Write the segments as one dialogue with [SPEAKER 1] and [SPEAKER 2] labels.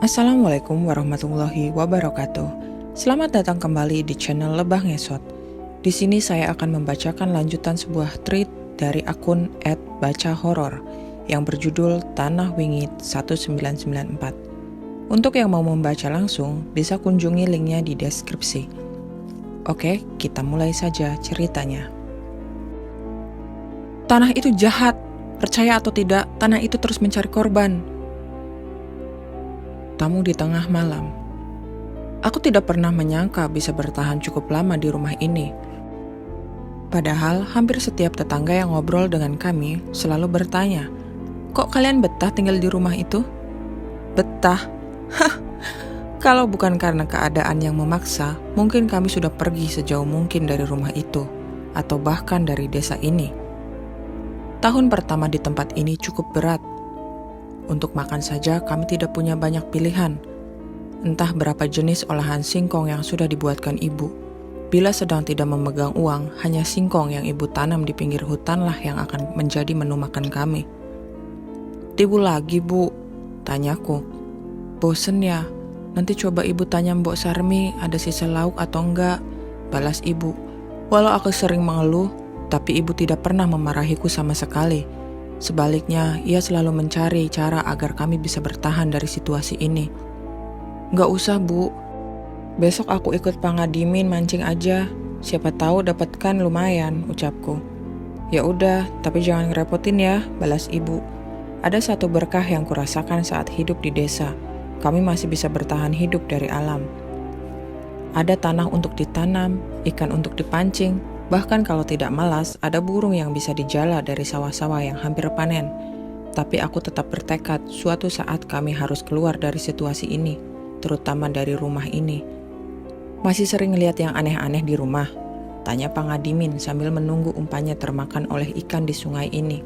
[SPEAKER 1] Assalamualaikum warahmatullahi wabarakatuh. Selamat datang kembali di channel Lebah Ngesot. Di sini saya akan membacakan lanjutan sebuah tweet dari akun @bacahoror yang berjudul Tanah Wingit 1994. Untuk yang mau membaca langsung, bisa kunjungi linknya di deskripsi. Oke, kita mulai saja ceritanya. Tanah itu jahat. Percaya atau tidak, tanah itu terus mencari korban. Tamu di tengah malam. Aku tidak pernah menyangka bisa bertahan cukup lama di rumah ini. Padahal hampir setiap tetangga yang ngobrol dengan kami selalu bertanya, "Kok kalian betah tinggal di rumah itu?" Betah? Hah, kalau bukan karena keadaan yang memaksa, mungkin kami sudah pergi sejauh mungkin dari rumah itu, atau bahkan dari desa ini. Tahun pertama di tempat ini cukup berat. Untuk makan saja kami tidak punya banyak pilihan. Entah berapa jenis olahan singkong yang sudah dibuatkan ibu. Bila sedang tidak memegang uang, hanya singkong yang ibu tanam di pinggir hutanlah yang akan menjadi menu makan kami. "Tibu lagi, Bu?" tanyaku. "Bosen ya? Nanti coba ibu tanya Mbok Sarmi ada sisa lauk atau enggak," balas ibu. Walau aku sering mengeluh, tapi ibu tidak pernah memarahiku sama sekali. Sebaliknya, ia selalu mencari cara agar kami bisa bertahan dari situasi ini. "Nggak usah, Bu. Besok aku ikut Pangadimin mancing aja. Siapa tahu dapatkan lumayan," ucapku. "Ya udah, tapi jangan ngerepotin ya," balas ibu. Ada satu berkah yang kurasakan saat hidup di desa. Kami masih bisa bertahan hidup dari alam. Ada tanah untuk ditanam, ikan untuk dipancing, bahkan kalau tidak malas, ada burung yang bisa dijala dari sawah-sawah yang hampir panen. Tapi aku tetap bertekad suatu saat kami harus keluar dari situasi ini, terutama dari rumah ini. "Masih sering lihat yang aneh-aneh di rumah?" tanya Pangadimin sambil menunggu umpannya termakan oleh ikan di sungai ini.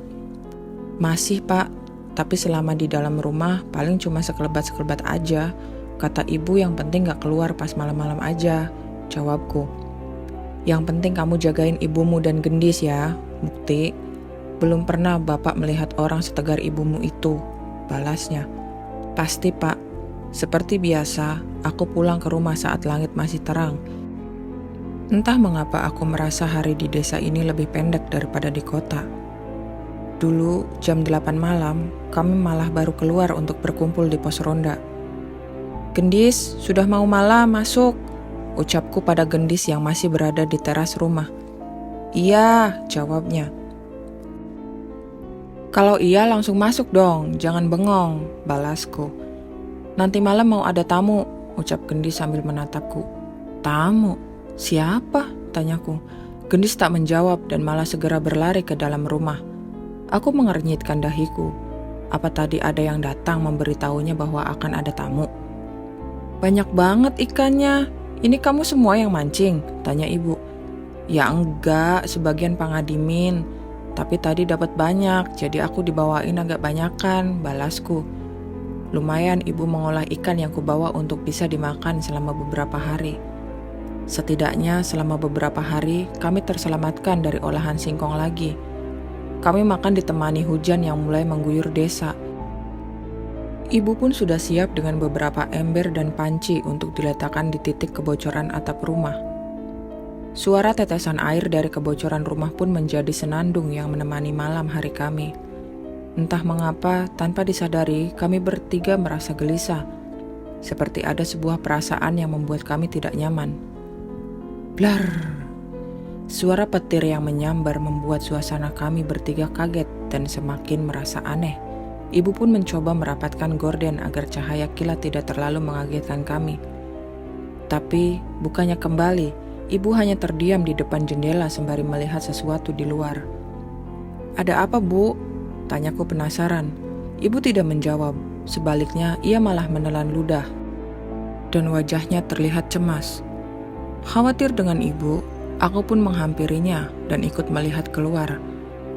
[SPEAKER 1] "Masih, Pak, tapi selama di dalam rumah paling cuma sekelebat-sekelebat aja. Kata ibu yang penting gak keluar pas malam-malam aja," jawabku. "Yang penting kamu jagain ibumu dan gendis ya, Mukti. Belum pernah bapak melihat orang setegar ibumu itu," balasnya. "Pasti, Pak. Seperti biasa, aku pulang ke rumah saat langit masih terang. Entah mengapa aku merasa hari di desa ini lebih pendek daripada di kota. Dulu, jam 8 malam, kami malah baru keluar untuk berkumpul di pos ronda. 'Gendis, sudah mau malam, masuk,' ucapku pada gendis yang masih berada di teras rumah. 'Iya,' jawabnya. 'Kalau iya langsung masuk dong, jangan bengong,' balasku. 'Nanti malam mau ada tamu,' ucap gendis sambil menatapku. 'Tamu? Siapa?' tanyaku. Gendis tak menjawab dan malah segera berlari ke dalam rumah. Aku mengernyitkan dahiku. Apa tadi ada yang datang memberitahunya bahwa akan ada tamu? 'Banyak banget ikannya. Ini kamu semua yang mancing?' tanya ibu. 'Ya enggak, sebagian Pangadimin. Tapi tadi dapat banyak, jadi aku dibawain agak banyakan,' balasku. Lumayan ibu mengolah ikan yang kubawa untuk bisa dimakan selama beberapa hari. Setidaknya selama beberapa hari kami terselamatkan dari olahan singkong lagi. Kami makan ditemani hujan yang mulai mengguyur desa. Ibu pun sudah siap dengan beberapa ember dan panci untuk diletakkan di titik kebocoran atap rumah. Suara tetesan air dari kebocoran rumah pun menjadi senandung yang menemani malam hari kami. Entah mengapa, tanpa disadari, kami bertiga merasa gelisah. Seperti ada sebuah perasaan yang membuat kami tidak nyaman. Blar! Suara petir yang menyambar membuat suasana kami bertiga kaget dan semakin merasa aneh. Ibu pun mencoba merapatkan gorden agar cahaya kilat tidak terlalu mengagetkan kami. Tapi, bukannya kembali, ibu hanya terdiam di depan jendela sembari melihat sesuatu di luar. "Ada apa, Bu?" tanyaku penasaran. Ibu tidak menjawab, sebaliknya ia malah menelan ludah. Dan wajahnya terlihat cemas. Khawatir dengan ibu, aku pun menghampirinya dan ikut melihat keluar.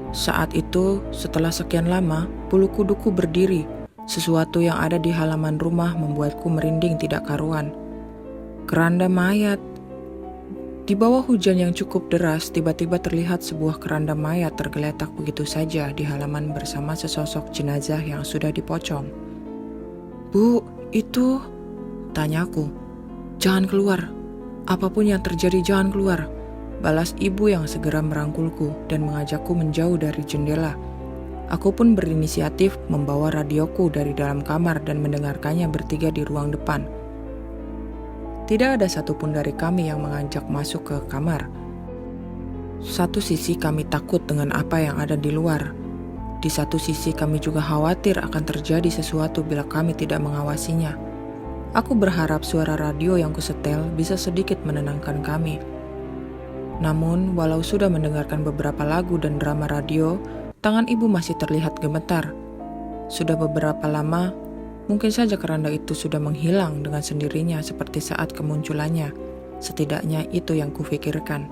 [SPEAKER 1] Saat itu, setelah sekian lama, bulu kuduku berdiri. Sesuatu yang ada di halaman rumah membuatku merinding tidak karuan. Keranda mayat. Di bawah hujan yang cukup deras, tiba-tiba terlihat sebuah keranda mayat tergeletak begitu saja di halaman bersama sesosok jenazah yang sudah dipocong. "Bu, Itu, tanyaku. Jangan keluar. Apapun yang terjadi jangan keluar. Balas ibu yang segera merangkulku dan mengajakku menjauh dari jendela. Aku pun berinisiatif membawa radioku dari dalam kamar dan mendengarkannya bertiga di ruang depan. Tidak ada satupun dari kami yang mengajak masuk ke kamar. Satu sisi kami takut dengan apa yang ada di luar. Di satu sisi kami juga khawatir akan terjadi sesuatu bila kami tidak mengawasinya. Aku berharap suara radio yang kusetel bisa sedikit menenangkan kami. Namun, walau sudah mendengarkan beberapa lagu dan drama radio, tangan ibu masih terlihat gemetar. Sudah beberapa lama, mungkin saja keranda itu sudah menghilang dengan sendirinya seperti saat kemunculannya. Setidaknya itu yang kufikirkan.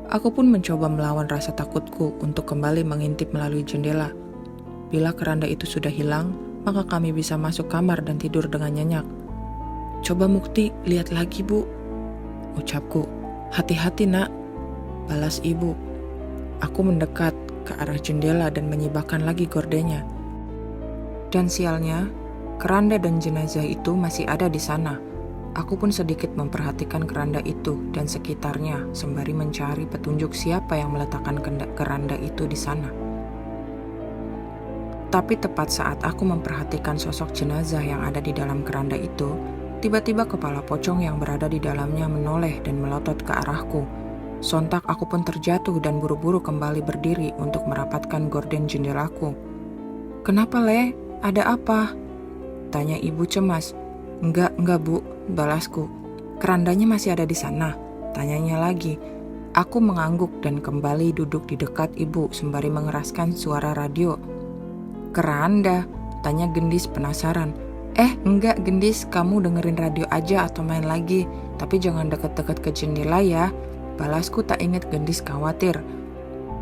[SPEAKER 1] Aku pun mencoba melawan rasa takutku untuk kembali mengintip melalui jendela. Bila keranda itu sudah hilang, maka kami bisa masuk kamar dan tidur dengan nyenyak. Coba Mukti, lihat lagi Bu, ucapku. Hati-hati nak, balas ibu. Aku mendekat ke arah jendela dan menyibakkan lagi gordennya. Dan sialnya, keranda dan jenazah itu masih ada di sana. Aku pun sedikit memperhatikan keranda itu dan sekitarnya sembari mencari petunjuk siapa yang meletakkan keranda itu di sana. Tapi tepat saat aku memperhatikan sosok jenazah yang ada di dalam keranda itu, tiba-tiba kepala pocong yang berada di dalamnya menoleh dan melotot ke arahku. Sontak aku pun terjatuh dan buru-buru kembali berdiri untuk merapatkan gorden jendelaku. Kenapa Le? Ada apa? Tanya ibu cemas. Enggak Bu, balasku. Kerandanya masih ada di sana? Tanyanya lagi. Aku mengangguk dan kembali duduk di dekat ibu sembari mengeraskan suara radio. Keranda? Tanya Gendis penasaran. Enggak Gendis, kamu dengerin radio aja atau main lagi. Tapi jangan deket-deket ke jendela ya. Balasku tak ingat Gendis khawatir.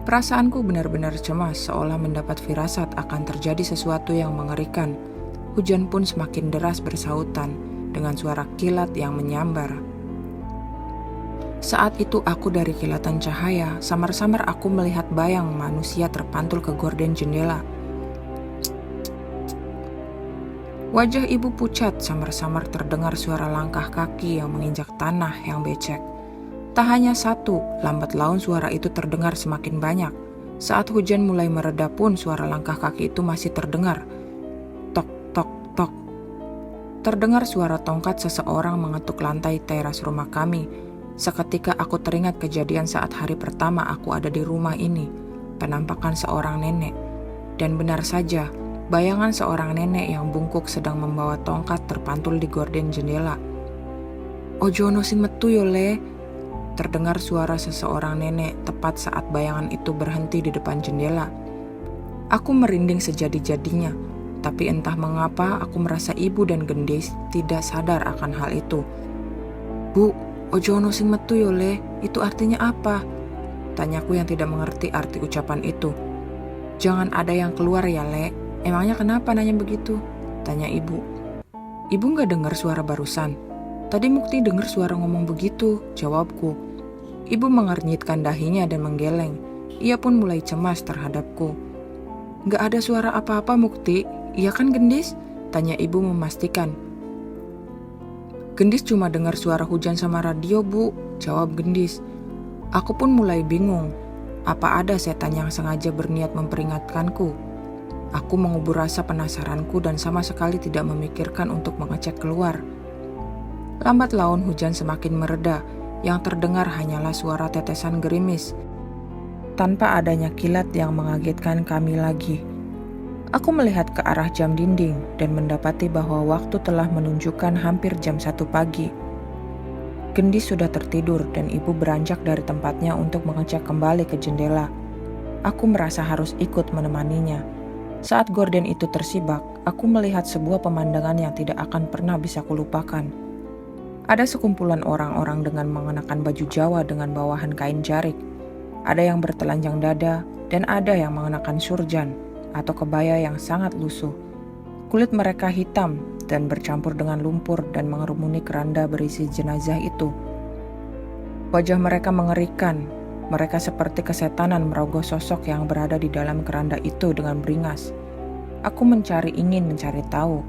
[SPEAKER 1] Perasaanku benar-benar cemas seolah mendapat firasat akan terjadi sesuatu yang mengerikan. Hujan pun semakin deras bersautan dengan suara kilat yang menyambar. Saat itu aku dari kilatan cahaya, samar-samar aku melihat bayang manusia terpantul ke gorden jendela. Wajah ibu pucat, samar-samar terdengar suara langkah kaki yang menginjak tanah yang becek. Tak hanya satu, lambat laun suara itu terdengar semakin banyak. Saat hujan mulai mereda pun suara langkah kaki itu masih terdengar. Tok, tok, tok. Terdengar suara tongkat seseorang mengetuk lantai teras rumah kami. Seketika aku teringat kejadian saat hari pertama aku ada di rumah ini. Penampakan seorang nenek. Dan benar saja, bayangan seorang nenek yang bungkuk sedang membawa tongkat terpantul di gorden jendela. Ojo ono sing metu yo Le. Terdengar suara seseorang nenek tepat saat bayangan itu berhenti di depan jendela. Aku merinding sejadi-jadinya, tapi entah mengapa aku merasa ibu dan Gendis tidak sadar akan hal itu. Bu, ojo ono sing metu yo Le, itu artinya apa? Tanyaku yang tidak mengerti arti ucapan itu. Jangan ada yang keluar ya Le, emangnya kenapa nanya begitu? Tanya ibu. Ibu gak dengar suara barusan? Tadi Mukti dengar suara ngomong begitu, jawabku. Ibu mengernyitkan dahinya dan menggeleng. Ia pun mulai cemas terhadapku. Gak ada suara apa-apa Mukti, iya kan Gendis? Tanya ibu memastikan. Gendis cuma dengar suara hujan sama radio Bu, jawab Gendis. Aku pun mulai bingung. Apa ada setan yang sengaja berniat memperingatkanku? Aku mengubur rasa penasaranku dan sama sekali tidak memikirkan untuk mengecek keluar. Lambat laun hujan semakin mereda, yang terdengar hanyalah suara tetesan gerimis. Tanpa adanya kilat yang mengagetkan kami lagi. Aku melihat ke arah jam dinding dan mendapati bahwa waktu telah menunjukkan hampir jam 1 pagi. Gendis sudah tertidur dan ibu beranjak dari tempatnya untuk mengecek kembali ke jendela. Aku merasa harus ikut menemaninya. Saat gorden itu tersibak, aku melihat sebuah pemandangan yang tidak akan pernah bisa kulupakan. Ada sekumpulan orang-orang dengan mengenakan baju Jawa dengan bawahan kain jarik. Ada yang bertelanjang dada dan ada yang mengenakan surjan atau kebaya yang sangat lusuh. Kulit mereka hitam dan bercampur dengan lumpur dan mengerumuni keranda berisi jenazah itu. Wajah mereka mengerikan. Mereka seperti kesetanan merogoh sosok yang berada di dalam keranda itu dengan beringas. Aku ingin mencari tahu.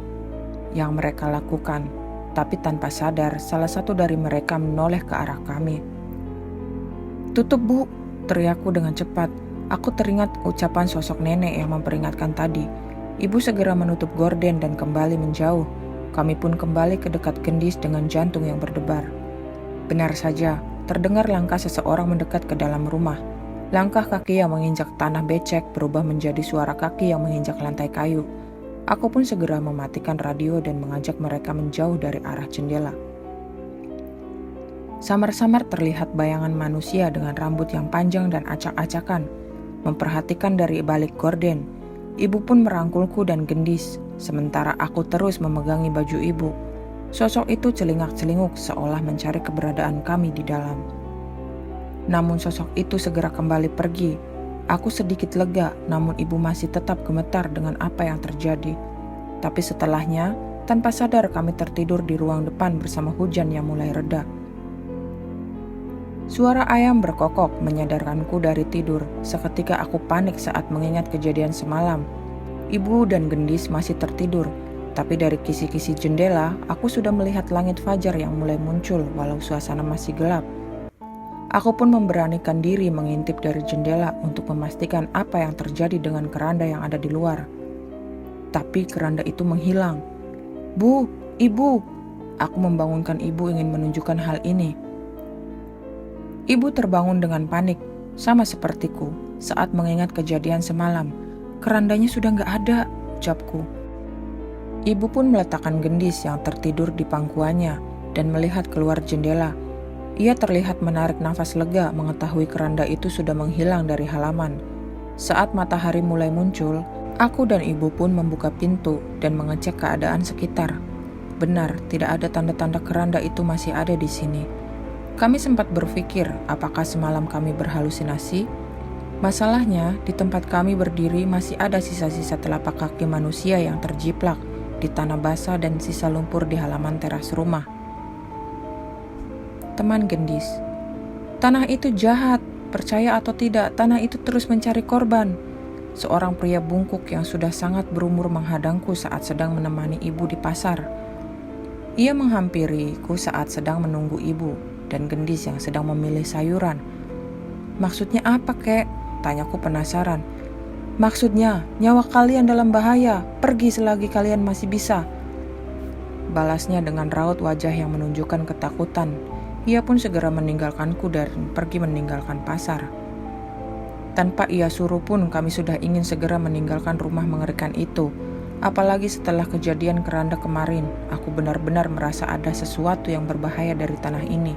[SPEAKER 1] yang mereka lakukan, tapi tanpa sadar salah satu dari mereka menoleh ke arah kami. "Tutup, Bu!" teriakku dengan cepat. Aku teringat ucapan sosok nenek yang memperingatkan tadi. Ibu segera menutup gorden dan kembali menjauh. Kami pun kembali ke dekat Gendis dengan jantung yang berdebar. Benar saja, terdengar langkah seseorang mendekat ke dalam rumah. Langkah kaki yang menginjak tanah becek berubah menjadi suara kaki yang menginjak lantai kayu. Aku pun segera mematikan radio dan mengajak mereka menjauh dari arah jendela. Samar-samar terlihat bayangan manusia dengan rambut yang panjang dan acak-acakan, memperhatikan dari balik gorden. Ibu pun merangkulku dan Gendis, sementara aku terus memegangi baju ibu. Sosok itu celingak-celinguk seolah mencari keberadaan kami di dalam. Namun sosok itu segera kembali pergi. Aku sedikit lega, namun ibu masih tetap gemetar dengan apa yang terjadi. Tapi setelahnya, tanpa sadar kami tertidur di ruang depan bersama hujan yang mulai reda. Suara ayam berkokok menyadarkanku dari tidur. Seketika aku panik saat mengingat kejadian semalam. Ibu dan Gendis masih tertidur, tapi dari kisi-kisi jendela, aku sudah melihat langit fajar yang mulai muncul walau suasana masih gelap. Aku pun memberanikan diri mengintip dari jendela untuk memastikan apa yang terjadi dengan keranda yang ada di luar. Tapi keranda itu menghilang. "Bu, Ibu!" Aku membangunkan ibu ingin menunjukkan hal ini. Ibu terbangun dengan panik, sama sepertiku saat mengingat kejadian semalam. "Kerandanya sudah nggak ada," ucapku. Ibu pun meletakkan Gendis yang tertidur di pangkuannya dan melihat keluar jendela. Ia terlihat menarik nafas lega mengetahui keranda itu sudah menghilang dari halaman. Saat matahari mulai muncul, aku dan ibu pun membuka pintu dan mengecek keadaan sekitar. Benar, tidak ada tanda-tanda keranda itu masih ada di sini. Kami sempat berpikir apakah semalam kami berhalusinasi. Masalahnya, di tempat kami berdiri masih ada sisa-sisa telapak kaki manusia yang terjiplak di tanah basah dan sisa lumpur di halaman teras rumah. Teman Gendis, "Tanah itu jahat, percaya atau tidak, tanah itu terus mencari korban." Seorang pria bungkuk yang sudah sangat berumur menghadangku saat sedang menemani ibu di pasar. Ia menghampiriku saat sedang menunggu ibu dan Gendis yang sedang memilih sayuran. "Maksudnya apa, Kek?" tanyaku penasaran. "Maksudnya, nyawa kalian dalam bahaya, pergi selagi kalian masih bisa," balasnya dengan raut wajah yang menunjukkan ketakutan. Ia pun segera meninggalkanku dan pergi meninggalkan pasar. Tanpa ia suruh pun kami sudah ingin segera meninggalkan rumah mengerikan itu. Apalagi setelah kejadian keranda kemarin, aku benar-benar merasa ada sesuatu yang berbahaya dari tanah ini.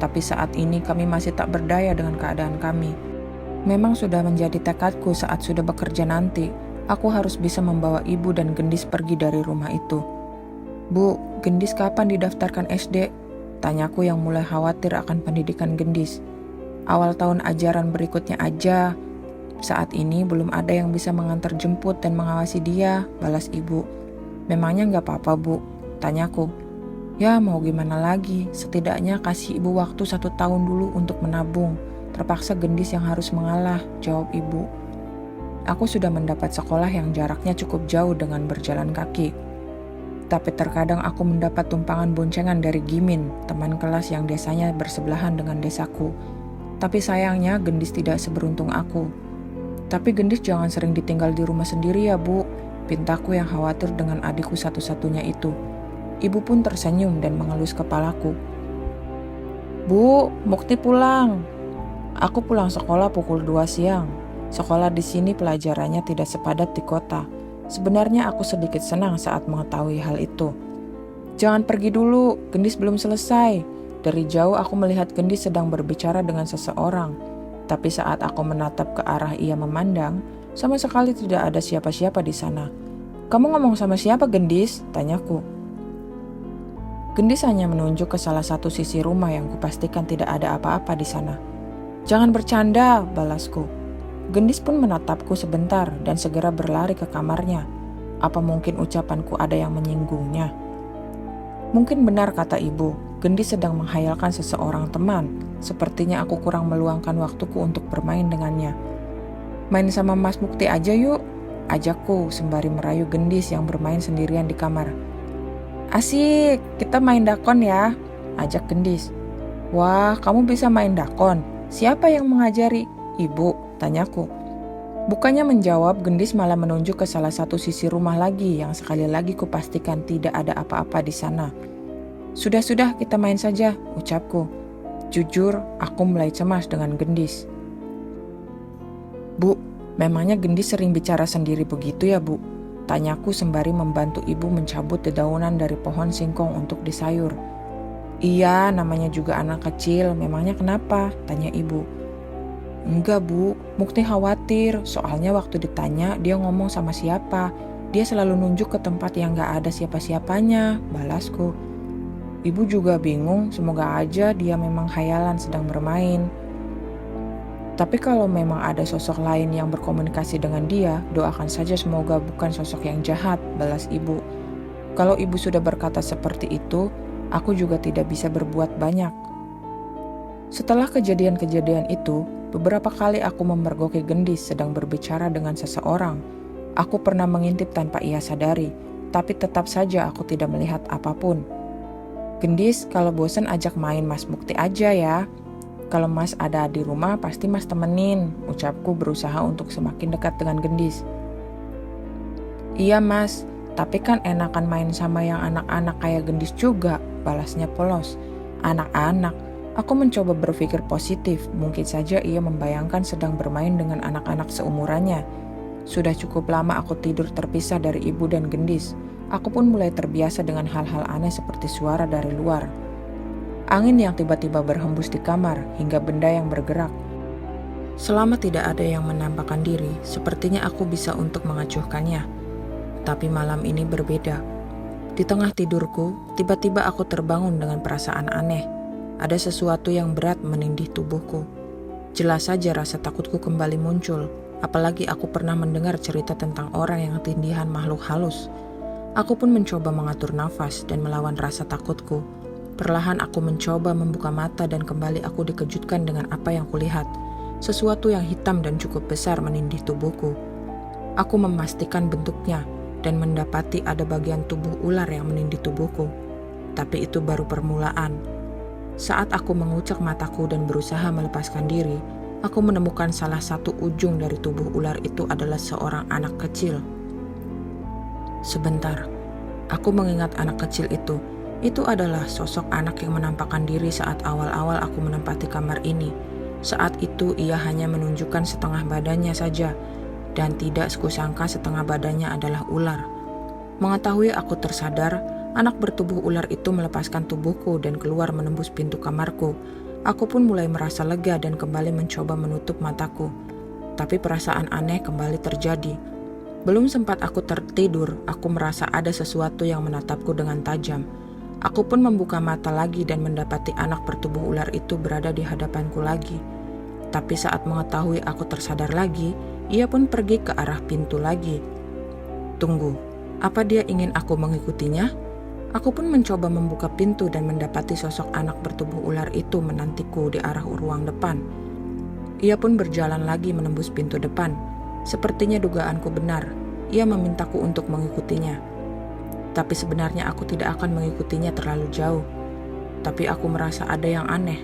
[SPEAKER 1] Tapi saat ini kami masih tak berdaya dengan keadaan kami. Memang sudah menjadi tekadku saat sudah bekerja nanti, aku harus bisa membawa ibu dan Gendis pergi dari rumah itu. "Bu, Gendis kapan didaftarkan SD?" tanyaku yang mulai khawatir akan pendidikan Gendis. "Awal tahun ajaran berikutnya aja. Saat ini belum ada yang bisa mengantar jemput dan mengawasi dia," balas ibu. "Memangnya nggak apa-apa, Bu?" tanyaku. "Ya mau gimana lagi, setidaknya kasih ibu waktu 1 tahun dulu untuk menabung. Terpaksa Gendis yang harus mengalah," jawab ibu. Aku sudah mendapat sekolah yang jaraknya cukup jauh dengan berjalan kaki. Tapi terkadang aku mendapat tumpangan boncengan dari Gimin, teman kelas yang desanya bersebelahan dengan desaku. Tapi sayangnya Gendis tidak seberuntung aku. "Tapi Gendis jangan sering ditinggal di rumah sendiri ya, Bu," pintaku yang khawatir dengan adikku satu-satunya itu. Ibu pun tersenyum dan mengelus kepalaku. "Bu, Mukti pulang." Aku pulang sekolah pukul 2 siang. Sekolah di sini pelajarannya tidak sepadat di kota. Sebenarnya aku sedikit senang saat mengetahui hal itu. "Jangan pergi dulu, Gendis belum selesai." Dari jauh aku melihat Gendis sedang berbicara dengan seseorang. Tapi saat aku menatap ke arah ia memandang, sama sekali tidak ada siapa-siapa di sana. "Kamu ngomong sama siapa, Gendis?" tanyaku. Gendis hanya menunjuk ke salah satu sisi rumah yang kupastikan tidak ada apa-apa di sana. "Jangan bercanda," balasku. Gendis pun menatapku sebentar dan segera berlari ke kamarnya. Apa mungkin ucapanku ada yang menyinggungnya? Mungkin benar kata ibu, Gendis sedang menghayalkan seseorang teman. Sepertinya aku kurang meluangkan waktuku untuk bermain dengannya. "Main sama Mas Mukti aja yuk," ajakku sembari merayu Gendis yang bermain sendirian di kamar. Asik, kita main dakon ya, ajak Gendis. Wah, kamu bisa main dakon. Siapa yang mengajari? Ibu, tanyaku. Bukannya menjawab, Gendis malah menunjuk ke salah satu sisi rumah lagi yang sekali lagi kupastikan tidak ada apa-apa di sana. Sudah, kita main saja, ucapku. Jujur, aku mulai cemas dengan Gendis. Bu, memangnya Gendis sering bicara sendiri begitu ya, Bu? Tanyaku sembari membantu ibu mencabut dedaunan dari pohon singkong untuk disayur. Iya, namanya juga anak kecil, memangnya kenapa? Tanya ibu. Enggak, Bu, Mukti khawatir, soalnya waktu ditanya dia ngomong sama siapa. Dia selalu nunjuk ke tempat yang gak ada siapa-siapanya, balasku. Ibu juga bingung, semoga aja dia memang khayalan sedang bermain. Tapi kalau memang ada sosok lain yang berkomunikasi dengan dia, doakan saja semoga bukan sosok yang jahat, balas ibu. Kalau ibu sudah berkata seperti itu, aku juga tidak bisa berbuat banyak. Setelah kejadian-kejadian itu, beberapa kali aku memergoki Gendis sedang berbicara dengan seseorang. Aku pernah mengintip tanpa ia sadari, tapi tetap saja aku tidak melihat apapun. Gendis, kalau bosan ajak main Mas Mukti aja ya. Kalau Mas ada di rumah pasti Mas temenin, ucapku berusaha untuk semakin dekat dengan Gendis. Iya Mas, tapi kan enakan main sama yang anak-anak kayak Gendis juga, balasnya polos. Anak-anak, aku mencoba berpikir positif, mungkin saja ia membayangkan sedang bermain dengan anak-anak seumurannya. Sudah cukup lama aku tidur terpisah dari ibu dan Gendis. Aku pun mulai terbiasa dengan hal-hal aneh seperti suara dari luar. Angin yang tiba-tiba berhembus di kamar hingga benda yang bergerak. Selama tidak ada yang menampakkan diri, sepertinya aku bisa untuk mengacuhkannya. Tapi malam ini berbeda. Di tengah tidurku, tiba-tiba aku terbangun dengan perasaan aneh. Ada sesuatu yang berat menindih tubuhku. Jelas saja rasa takutku kembali muncul, apalagi aku pernah mendengar cerita tentang orang yang tindihan makhluk halus. Aku pun mencoba mengatur nafas dan melawan rasa takutku. Perlahan aku mencoba membuka mata dan kembali aku dikejutkan dengan apa yang kulihat. Sesuatu yang hitam dan cukup besar menindih tubuhku. Aku memastikan bentuknya dan mendapati ada bagian tubuh ular yang menindih tubuhku. Tapi itu baru permulaan. Saat aku mengucek mataku dan berusaha melepaskan diri, aku menemukan salah satu ujung dari tubuh ular itu adalah seorang anak kecil. Sebentar, aku mengingat anak kecil itu. Itu adalah sosok anak yang menampakkan diri saat awal-awal aku menempati kamar ini. Saat itu ia hanya menunjukkan setengah badannya saja, dan tidak kusangka setengah badannya adalah ular. Mengetahui aku tersadar, anak bertubuh ular itu melepaskan tubuhku dan keluar menembus pintu kamarku. Aku pun mulai merasa lega dan kembali mencoba menutup mataku. Tapi perasaan aneh kembali terjadi. Belum sempat aku tertidur, aku merasa ada sesuatu yang menatapku dengan tajam. Aku pun membuka mata lagi dan mendapati anak bertubuh ular itu berada di hadapanku lagi. Tapi saat mengetahui aku tersadar lagi, ia pun pergi ke arah pintu lagi. Tunggu, apa dia ingin aku mengikutinya? Aku pun mencoba membuka pintu dan mendapati sosok anak bertubuh ular itu menantiku di arah ruang depan. Ia pun berjalan lagi menembus pintu depan. Sepertinya dugaanku benar, ia memintaku untuk mengikutinya. Tapi sebenarnya aku tidak akan mengikutinya terlalu jauh. Tapi aku merasa ada yang aneh.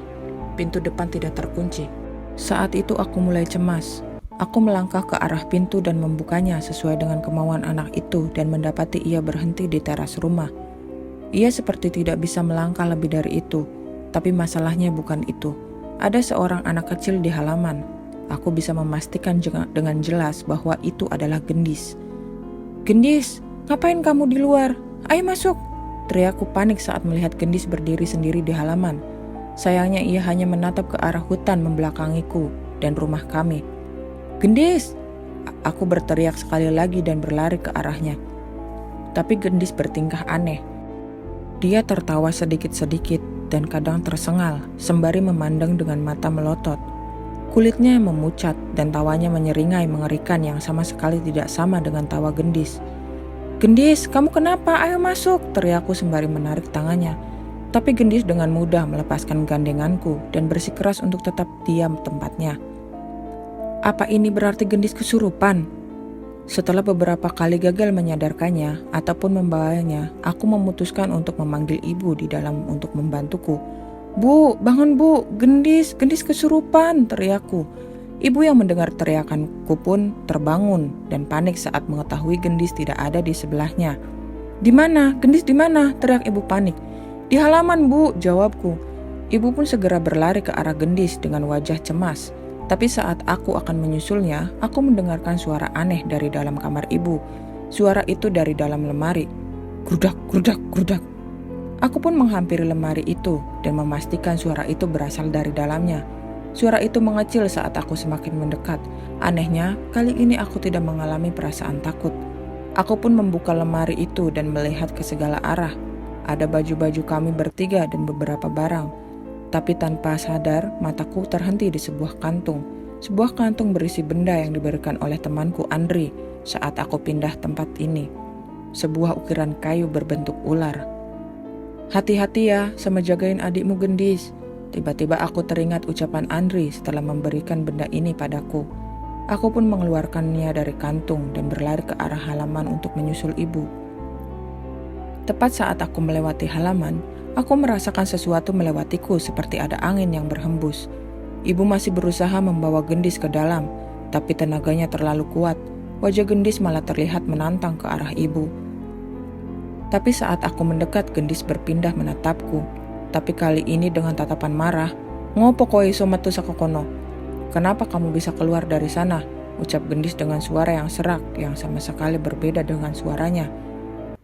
[SPEAKER 1] Pintu depan tidak terkunci. Saat itu aku mulai cemas. Aku melangkah ke arah pintu dan membukanya sesuai dengan kemauan anak itu dan mendapati ia berhenti di teras rumah. Ia seperti tidak bisa melangkah lebih dari itu. Tapi masalahnya bukan itu. Ada seorang anak kecil di halaman. Aku bisa memastikan dengan jelas bahwa itu adalah Gendis. Gendis! Ngapain kamu di luar? Ayo masuk! Teriakku panik saat melihat Gendis berdiri sendiri di halaman. Sayangnya ia hanya menatap ke arah hutan membelakangiku dan rumah kami. Gendis! Aku berteriak sekali lagi dan berlari ke arahnya. Tapi Gendis bertingkah aneh. Dia tertawa sedikit-sedikit dan kadang tersengal sembari memandang dengan mata melotot. Kulitnya memucat dan tawanya menyeringai mengerikan yang sama sekali tidak sama dengan tawa Gendis. Gendis, kamu kenapa? Ayo masuk, teriakku sembari menarik tangannya. Tapi Gendis dengan mudah melepaskan gandenganku dan bersikeras untuk tetap diam tempatnya. Apa ini berarti Gendis kesurupan? Setelah beberapa kali gagal menyadarkannya ataupun membawanya, aku memutuskan untuk memanggil ibu di dalam untuk membantuku. "Bu, bangun bu, gendis kesurupan," teriakku. Ibu yang mendengar teriakanku pun terbangun dan panik saat mengetahui gendis tidak ada di sebelahnya. "Di mana? Gendis di mana?" teriak ibu panik. "Di halaman bu," jawabku. Ibu pun segera berlari ke arah gendis dengan wajah cemas. Tapi saat aku akan menyusulnya, aku mendengarkan suara aneh dari dalam kamar ibu. Suara itu dari dalam lemari. Grudak, grudak, grudak. Aku pun menghampiri lemari itu dan memastikan suara itu berasal dari dalamnya. Suara itu mengecil saat aku semakin mendekat. Anehnya, kali ini aku tidak mengalami perasaan takut. Aku pun membuka lemari itu dan melihat ke segala arah. Ada baju-baju kami bertiga dan beberapa barang. Tapi tanpa sadar, mataku terhenti di sebuah kantung. Sebuah kantung berisi benda yang diberikan oleh temanku Andri saat aku pindah tempat ini. Sebuah ukiran kayu berbentuk ular. "Hati-hati ya sama jagain adikmu gendis." Tiba-tiba aku teringat ucapan Andri setelah memberikan benda ini padaku. Aku pun mengeluarkannya dari kantung dan berlari ke arah halaman untuk menyusul ibu. Tepat saat aku melewati halaman, aku merasakan sesuatu melewatiku seperti ada angin yang berhembus. Ibu masih berusaha membawa gendis ke dalam, tapi tenaganya terlalu kuat. Wajah gendis malah terlihat menantang ke arah ibu. Tapi saat aku mendekat, gendis berpindah menatapku. Tapi kali ini dengan tatapan marah. "Ngopo koe iso metu saka kono? Kenapa kamu bisa keluar dari sana?" ucap gendis dengan suara yang serak yang sama sekali berbeda dengan suaranya.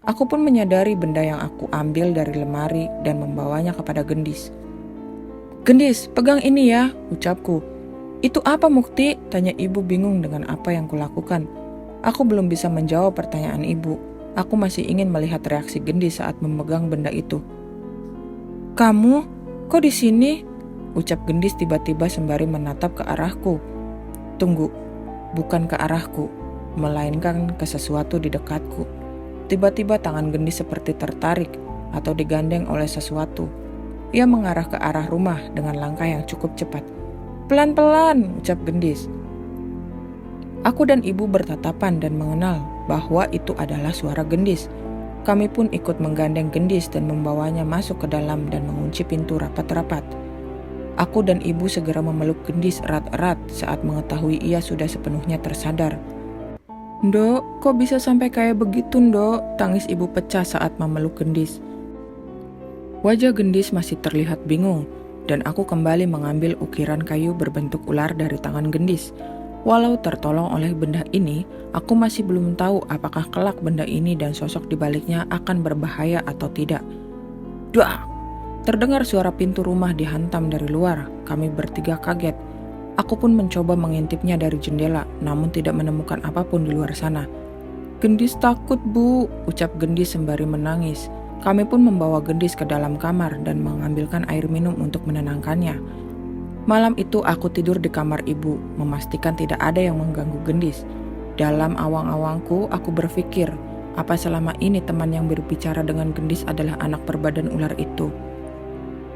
[SPEAKER 1] Aku pun menyadari benda yang aku ambil dari lemari dan membawanya kepada gendis. "Gendis, pegang ini ya," ucapku. "Itu apa Mukti?" tanya ibu bingung dengan apa yang kulakukan. Aku belum bisa menjawab pertanyaan ibu. Aku masih ingin melihat reaksi gendis saat memegang benda itu. "Kamu? Kok di sini?" ucap gendis tiba-tiba sembari menatap ke arahku. Tunggu, bukan ke arahku, melainkan ke sesuatu di dekatku. Tiba-tiba tangan gendis seperti tertarik atau digandeng oleh sesuatu. Ia mengarah ke arah rumah dengan langkah yang cukup cepat. "Pelan-pelan," ucap gendis. Aku dan ibu bertatapan dan mengenal bahwa itu adalah suara gendis. Kami pun ikut menggandeng gendis dan membawanya masuk ke dalam dan mengunci pintu rapat-rapat. Aku dan ibu segera memeluk gendis erat-erat saat mengetahui ia sudah sepenuhnya tersadar. "Ndok, kok bisa sampai kayak begitu, Ndok?" tangis ibu pecah saat memeluk gendis. Wajah gendis masih terlihat bingung, dan aku kembali mengambil ukiran kayu berbentuk ular dari tangan gendis. Walau tertolong oleh benda ini, aku masih belum tahu apakah kelak benda ini dan sosok di baliknya akan berbahaya atau tidak. Duak! Terdengar suara pintu rumah dihantam dari luar. Kami bertiga kaget. Aku pun mencoba mengintipnya dari jendela, namun tidak menemukan apapun di luar sana. "Gendis takut, Bu," ucap gendis sembari menangis. Kami pun membawa gendis ke dalam kamar dan mengambilkan air minum untuk menenangkannya. Malam itu aku tidur di kamar ibu, memastikan tidak ada yang mengganggu gendis. Dalam awang-awangku, aku berpikir, apa selama ini teman yang berbicara dengan gendis adalah anak berbadan ular itu?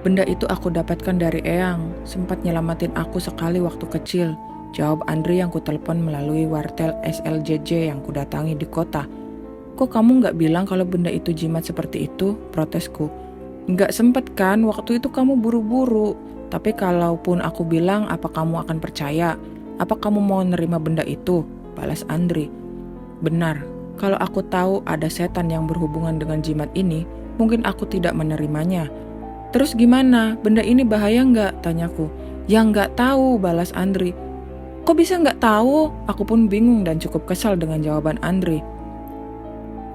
[SPEAKER 1] "Benda itu aku dapatkan dari Eyang, sempat nyelamatin aku sekali waktu kecil," jawab Andri yang kutelepon melalui wartel SLJJ yang kudatangi di kota. "Kok kamu nggak bilang kalau benda itu jimat seperti itu?" protesku. "Nggak sempet kan, waktu itu kamu buru-buru. Tapi kalaupun aku bilang, apa kamu akan percaya? Apa kamu mau nerima benda itu?" balas Andri. "Benar, kalau aku tahu ada setan yang berhubungan dengan jimat ini, mungkin aku tidak menerimanya." "Terus gimana? Benda ini bahaya nggak?" tanyaku. "Ya nggak tahu," balas Andri. "Kok bisa nggak tahu?" Aku pun bingung dan cukup kesal dengan jawaban Andri.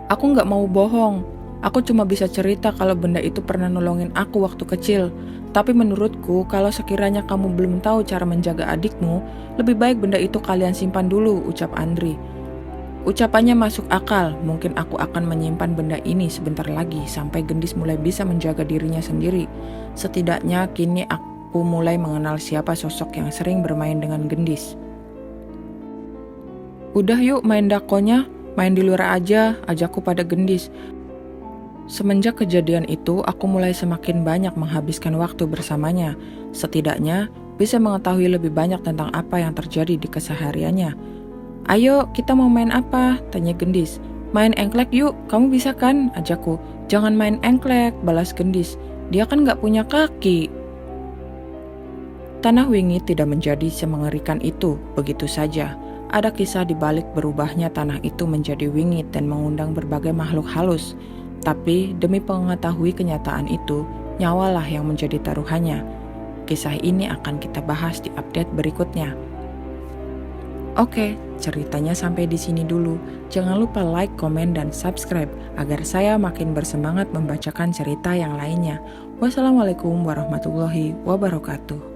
[SPEAKER 1] "Aku nggak mau bohong. Aku cuma bisa cerita kalau benda itu pernah nolongin aku waktu kecil. Tapi menurutku, kalau sekiranya kamu belum tahu cara menjaga adikmu, lebih baik benda itu kalian simpan dulu," ucap Andri. Ucapannya masuk akal, mungkin aku akan menyimpan benda ini sebentar lagi sampai gendis mulai bisa menjaga dirinya sendiri. Setidaknya kini aku mulai mengenal siapa sosok yang sering bermain dengan gendis. "Udah yuk main dakonya, main di luar aja," ajakku pada gendis. Semenjak kejadian itu, aku mulai semakin banyak menghabiskan waktu bersamanya. Setidaknya bisa mengetahui lebih banyak tentang apa yang terjadi di kesehariannya. Ayo, kita mau main apa? Tanya Gendis. Main engklek yuk, kamu bisa kan? Ajakku. Jangan main engklek, balas Gendis. Dia kan gak punya kaki. Tanah Wingit tidak menjadi semengerikan itu begitu saja. Ada kisah di balik berubahnya tanah itu menjadi wingit dan mengundang berbagai makhluk halus. Tapi demi mengetahui kenyataan itu, nyawalah yang menjadi taruhannya. Kisah ini akan kita bahas di update berikutnya. Oke, ceritanya sampai di sini dulu. Jangan lupa like, komen, dan subscribe agar saya makin bersemangat membacakan cerita yang lainnya. Wassalamualaikum warahmatullahi wabarakatuh.